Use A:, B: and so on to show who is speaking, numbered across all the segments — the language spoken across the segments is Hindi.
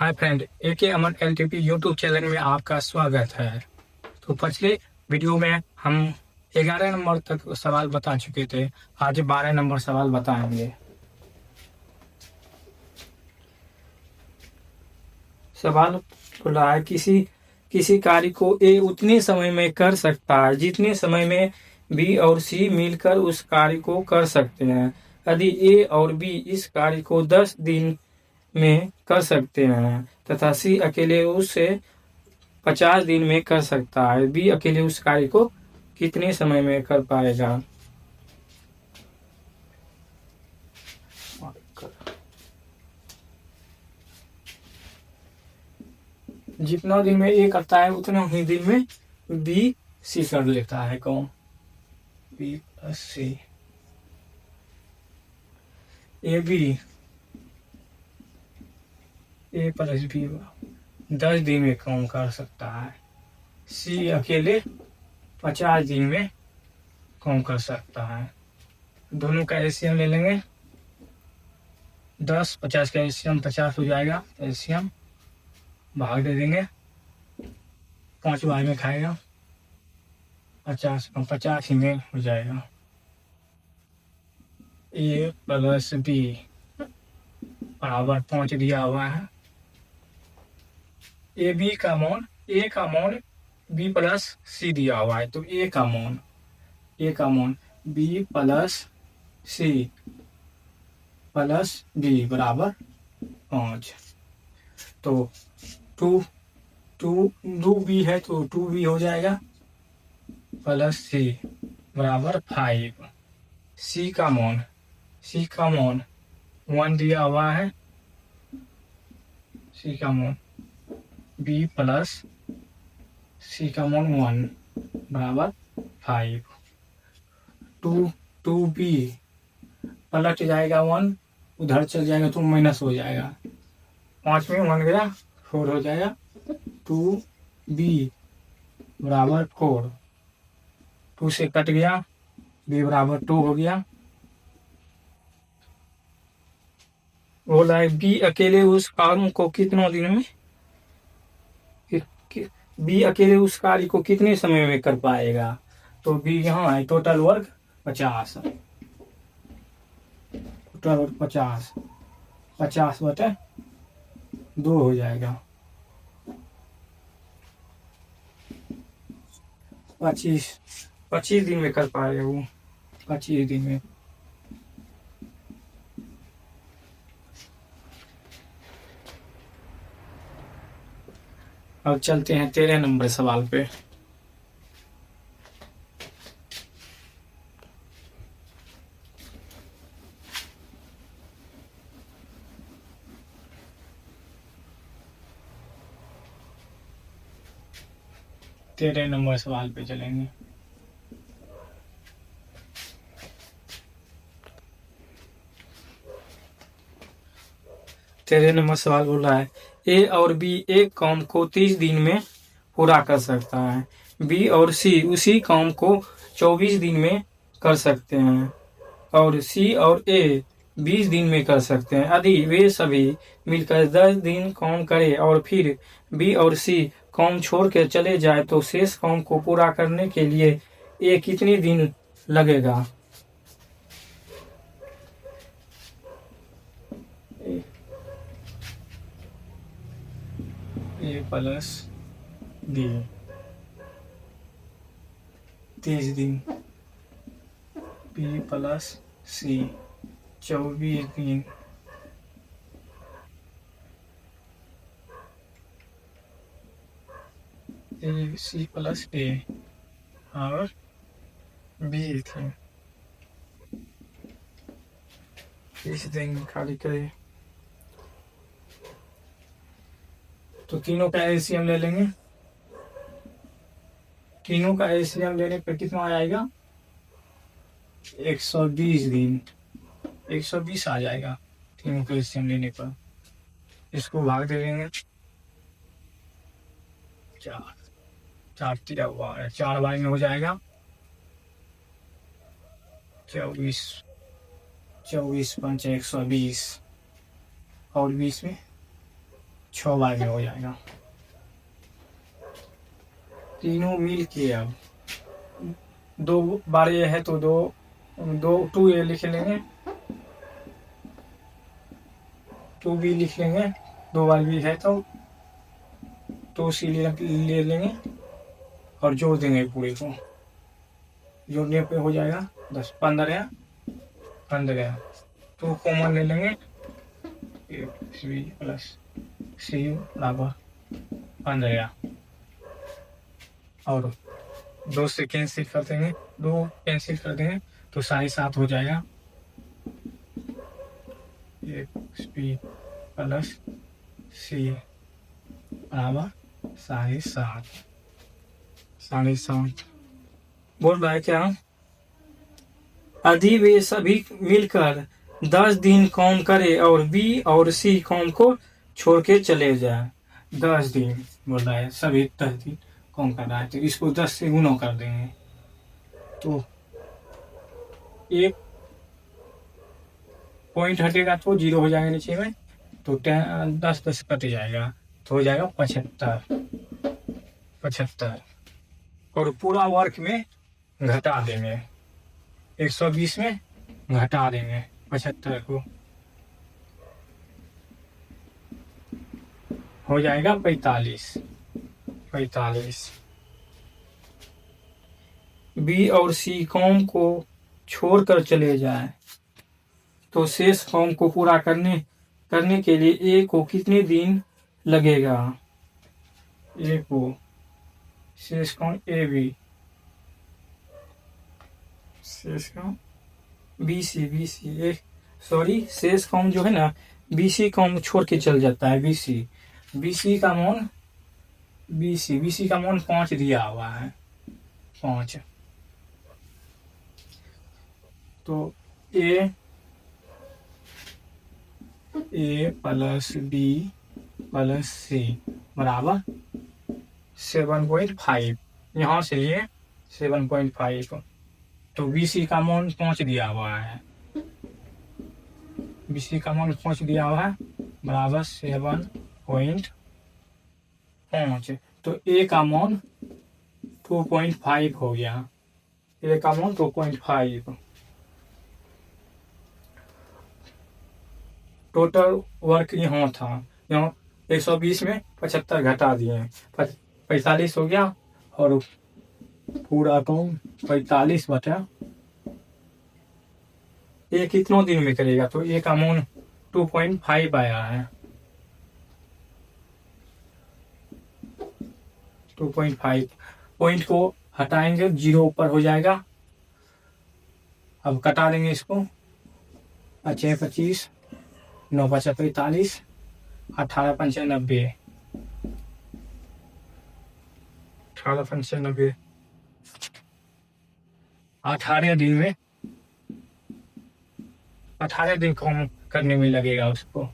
A: हाय फ्रेंड, एके अमन एलटीपी यूट्यूब चैनल में आपका स्वागत है। तो पिछले वीडियो में हम 11 नंबर तक सवाल बता चुके थे। आज 12 नंबर सवाल बताएंगे। सवाल बोला है, किसी कार्य को ए उतने समय में कर सकता है जितने समय में बी और सी मिलकर उस कार्य को कर सकते हैं। यदि ए और बी इस कार्य को 10 दिन में कर सकते हैं तथा सी अकेले उसे 50 दिन में कर सकता है, बी अकेले उस कार्य को कितने समय में कर पाएगा। जितना दिन में ए करता है उतना ही दिन में बी सी कर लेता है। कौन? बी प्लस सी। ए प्लस बी 10 दिन में काम कर सकता है, सी अकेले 50 दिन में काम कर सकता है। दोनों का एलसीएम ले लेंगे। 10 50 का एलसीएम 50 हो जाएगा। एलसीएम भाग दे देंगे, 5 भाग में खाएगा, 50 ही में हो जाएगा। ए प्लस बी बराबर 5 दिया हुआ है। ए का मान बी प्लस सी दिया हुआ है, तो ए का मान B plus C plus B बराबर 5। तो 2 बी है तो 2 बी हो जाएगा प्लस सी बराबर 5। सी का मान 1 दिया हुआ है। सी का मान बी प्लस सी का मान 1 बराबर 5। 2 बी पलट जाएगा 1, उधर चल जाएगा तो माइनस हो जाएगा। 5 में 1 गया 4 हो जाएगा। 2 बी बराबर 4, 2 से कट गया, बी बराबर 2 हो गया। बोला है बी अकेले उस काम को कितने दिन में बी अकेले उस कार्य को कितने समय में कर पाएगा। तो बी यहाँ है, टोटल वर्क 50, टोटल वर्क 50 बटे 2 हो जाएगा। 25 दिन में कर पाएगा वो, 25 दिन में। अब चलते हैं 13 नंबर सवाल पे। तेरह नंबर सवाल पे चलेंगे। तेरह नंबर सवाल बोल रहा है, ए और बी एक काम को 30 दिन में पूरा कर सकता है, बी और सी उसी काम को 24 दिन में कर सकते हैं और सी और ए 20 दिन में कर सकते हैं। यदि वे सभी मिलकर 10 दिन काम करें और फिर बी और सी काम छोड़ के चले जाए तो शेष काम को पूरा करने के लिए ए कितने दिन लगेगा। ए प्लस बी 30 दिन, बी प्लस सी 24 दिन, ए सी प्लस ए और बी थे 30 दिन खाली करे तो तीनों का एलसीएम ले लेंगे। तीनों का एलसीएम लेने पर कितना आएगा, 120 दिन, 120 आ जाएगा तीनों का एलसीएम लेने पर। इसको भाग दे देंगे, 4 बार में हो जाएगा 24 पंच 120 और 20 में 6 बार में हो जाएगा। तीनों मिल के अब 2 बार ए है तो 2 लिख लेंगे, 2 बी लिख लेंगे, 2 बार बी है तो 2 सी ले लेंगे और जोड़ देंगे पूरे को। जोड़ने पे हो जाएगा 10 15 2 कॉमन ले लेंगे, बी प्लस सी बराबर 15 और 2 से कैंसिल कर देंगे, 2 कैंसिल कर देंगे तो 7.5 हो जाएगा। बी प्लस सी बराबर 7.5 बोल रहा है क्या? यदि वे सभी मिलकर 10 दिन काम करे और बी और सी काम को छोड़ के चले जाए। 10 दिन बोल रहा है, सभी 10 दिन काम कर रहा है तो इसको 10 से गुना कर देंगे तो 1 पॉइंट हटेगा तो 0 हो जाएगा नीचे में, तो 10 कट जाएगा तो हो जाएगा 75 और पूरा वर्क में घटा देंगे, 120 में घटा देंगे 75 को, हो जाएगा 45। बी और सी काम को छोड़कर चले जाए तो शेष काम को पूरा करने के लिए ए को कितने दिन लगेगा? ए को शेष काम ए बी, शेष काम बी सी शेष काम जो है ना बी सी काम छोड़ के चल जाता है। बी सी का मान 5 दिया हुआ है, 5 तो ए प्लस बी प्लस सी बराबर 7.5, यहाँ से लिए 7.5 तो बी सी का मान 5 दिया हुआ है, बराबर 7.5 तो ए का मान 2.5 हो गया, ए का मान 2.5। टोटल वर्क यहाँ था, यहाँ 120 में 75 घटा दिए, 45 हो गया और पूरा काम 45 बटा ये कितनों दिन में करेगा तो एक अमाउंट 2.5 आया है, 2.5 पॉइंट को हटाएंगे 0 ऊपर हो जाएगा। अब कटा देंगे इसको, 25 9 5 45 18 95 18 दिन में 18 दिन काम करने में लगेगा उसको,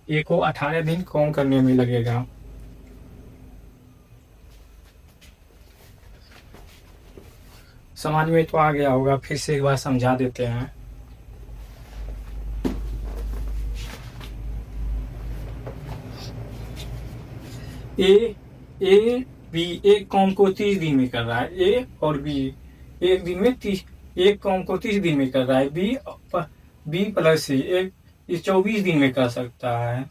A: ए को 18 दिन काम करने में लगेगा। समझ में तो आ गया होगा, फिर से एक बार समझा देते हैं। ए बी एक काम को 30 दिन में कर रहा है, ए और बी एक काम को 30 दिन में कर रहा है, बी प्लस सी एक 24 दिन में कर सकता है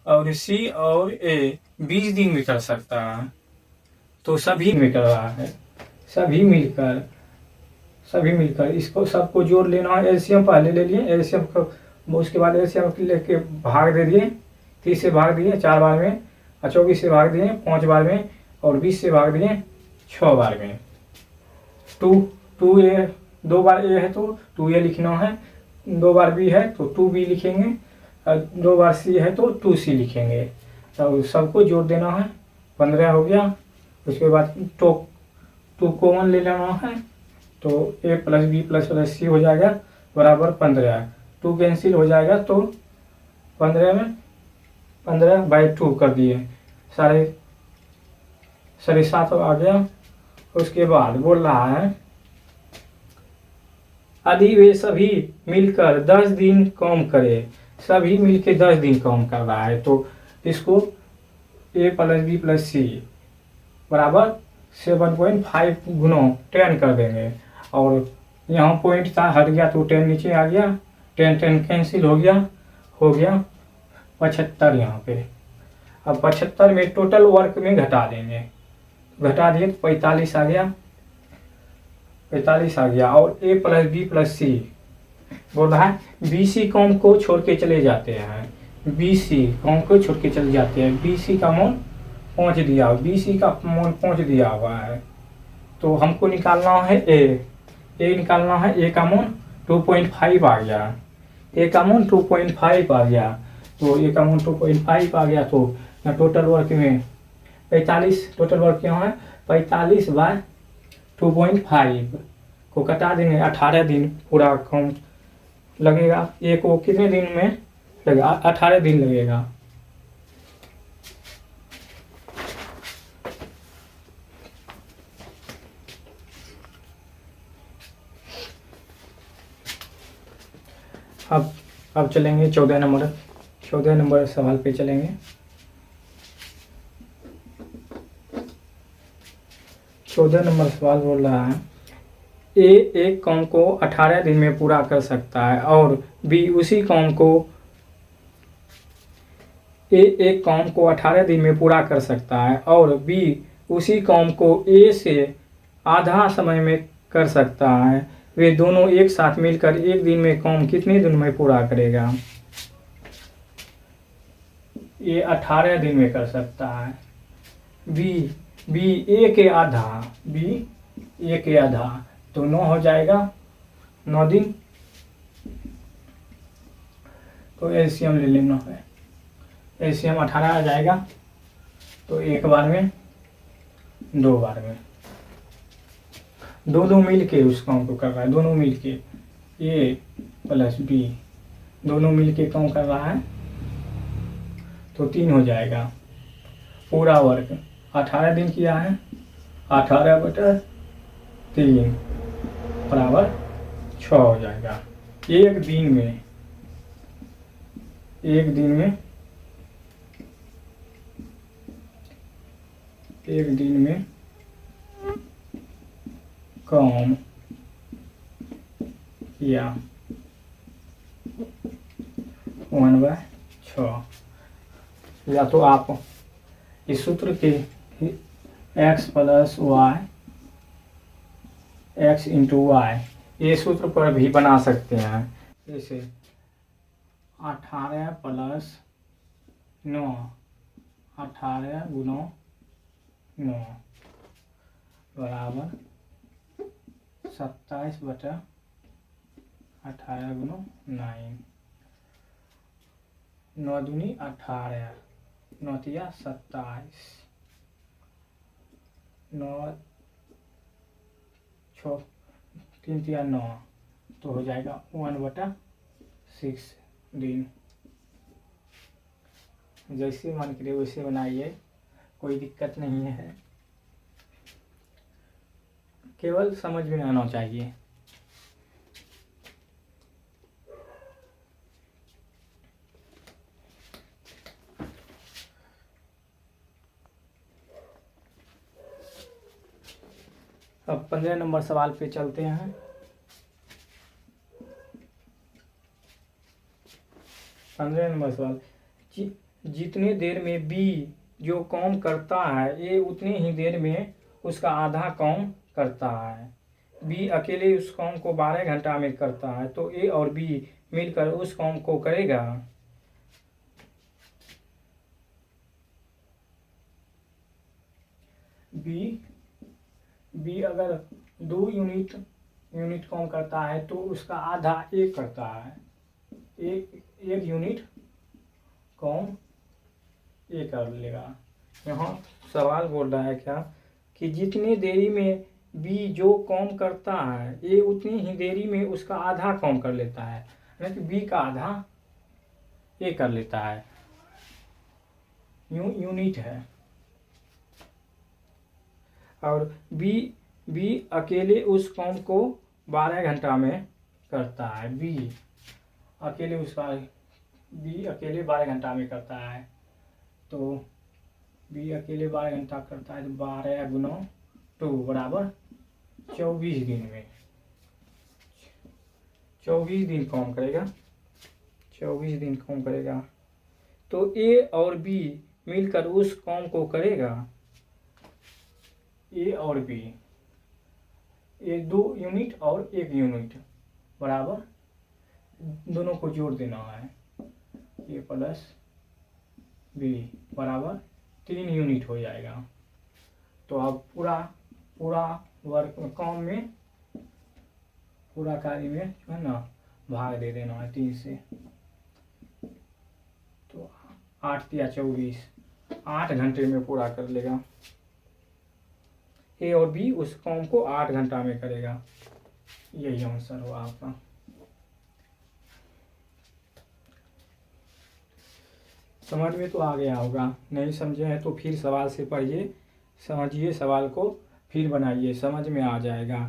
A: और सी और ए 20 दिन में कर सकता है। तो सभी में कर रहा है, सभी मिलकर इसको सबको जोड़ लेना है। एलसीएम पहले ले लिए, एलसीएम को उसके बाद एलसीएम लेके भाग दे दिए, 30 से भाग दिए 4 बार में, 24 से भाग दिए 5 बार में और 20 से भाग दिए 6 बार में। 2 बार ए है तो 2a लिखना है, 2 बार बी है तो 2b लिखेंगे, 2 बार सी है तो 2c लिखेंगे। तो सबको जोड़ देना है, 15 हो गया। उसके बाद 2 कॉमन ले लेना है तो a प्लस बी प्लस सी हो जाएगा बराबर 15। 2 कैंसिल हो जाएगा तो 15 में 15/2 कर दिए, 7.5 आ गया। उसके बाद बोल रहा है यदि वे सभी मिलकर 10 दिन काम करे, सभी मिलकर 10 दिन काम कर रहा है तो इसको ए प्लस बी प्लस सी बराबर 7.5 गुना 10 कर देंगे। और यहाँ पॉइंट था हट गया तो 10 नीचे आ गया, 10 कैंसिल हो गया 75 यहाँ पे। अब 75 में टोटल वर्क में घटा देंगे, घटा दिए तो 45 आ गया, 45 आ गया। और ए प्लस बी प्लस सी बोल रहा है बी सी कॉम को छोड़ के चले जाते हैं, बी सी कॉम को छोड़ के चले जाते हैं। बी सी का मान 5 दिया, बी सी का मान 5 दिया हुआ है, तो हमको निकालना है ए निकालना है। ए का मान 2.5 आ गया, ए का मान 2.5 आ गया, तो ए का मान 2.5 आ गया। तो टोटल वर्क में 45, टोटल वर्क यहाँ है 45 बाय 2.5 को कटा देंगे। 18 दिन पूरा काम लगेगा। ए को कितने दिन में लगेगा? 18 दिन लगेगा। अब चलेंगे 14 नंबर सवाल पे चलेंगे। 14 नंबर सवाल बोल रहा है ए एक काम को 18 दिन में पूरा कर सकता है और बी उसी काम को ए एक काम को 18 दिन में पूरा कर सकता है और बी उसी काम को ए से आधा समय में कर सकता है। वे दोनों एक साथ मिलकर एक दिन में काम कितने दिन में पूरा करेगा? ये 18 दिन में कर सकता है। बी ए के आधा, बी ए के आधा तो 9 हो जाएगा, 9 दिन। तो एलसीएम ले लेना है, एलसीएम 18 आ जाएगा। तो एक बार में, 2 बार में, दोनों मिल के उस काम को कर रहा है, दोनों मिल के ए प्लस बी दोनों मिल के काम कर रहा है, तो 3 हो जाएगा। पूरा वर्क 18 दिन किया है, 18/3 बराबर 6 हो जाएगा। एक दिन में काम किया 1/6। या तो आप इस सूत्र के x plus Y, x into Y, ये सूत्र पर भी बना सकते हैं। जैसे 18 प्लस 9, 18 गुना 9 बराबर 27/18 गुना 9, 9 दूनी 18, 9 तिया 27, 9 3 तिया 9, तो हो जाएगा 1/6 दिन। जैसे मन करे वैसे बनाइए, कोई दिक्कत नहीं है, केवल समझ में आना चाहिए। अब 15 नंबर सवाल पे चलते हैं। 15 नंबर सवाल, जितने देर में बी जो काम करता है ए उतनी ही देर में उसका आधा काम करता है। बी अकेले उस काम को 12 घंटा में करता है, तो ए और बी मिलकर उस काम को करेगा। बी अगर 2 यूनिट काम करता है तो उसका आधा एक करता है, एक यूनिट काम ये कर लेगा। यहाँ सवाल बोल रहा है क्या कि जितनी देरी में बी जो काम करता है ए उतनी ही देरी में उसका आधा काम कर लेता है, यानी कि बी का आधा ए कर लेता है। यूनिट है। और बी अकेले उस काम को 12 घंटा में करता है। बी अकेले 12 घंटा में करता है, तो बी अकेले 12 घंटा करता है तो 12 गुना 2 बराबर 24 दिन में 24 दिन काम करेगा। 24 दिन काम करेगा तो ए और बी मिलकर उस काम को करेगा। ए और बी, ये 2 यूनिट और 1 यूनिट बराबर दोनों को जोड़ देना है। ए प्लस बी बराबर 3 यूनिट हो जाएगा। तो अब पूरा वर्क काम में, पूरा कार्य में जो है ना भाग दे देना है 3 से। तो 8 या 24, 8 घंटे में पूरा कर लेगा। ए और बी उस काम को 8 घंटा में करेगा। यही आंसर हुआ आपका। समझ में तो आ गया होगा, नहीं समझे हैं तो फिर सवाल से पढ़िए, समझिए सवाल को, फिर बनाइए, समझ में आ जाएगा।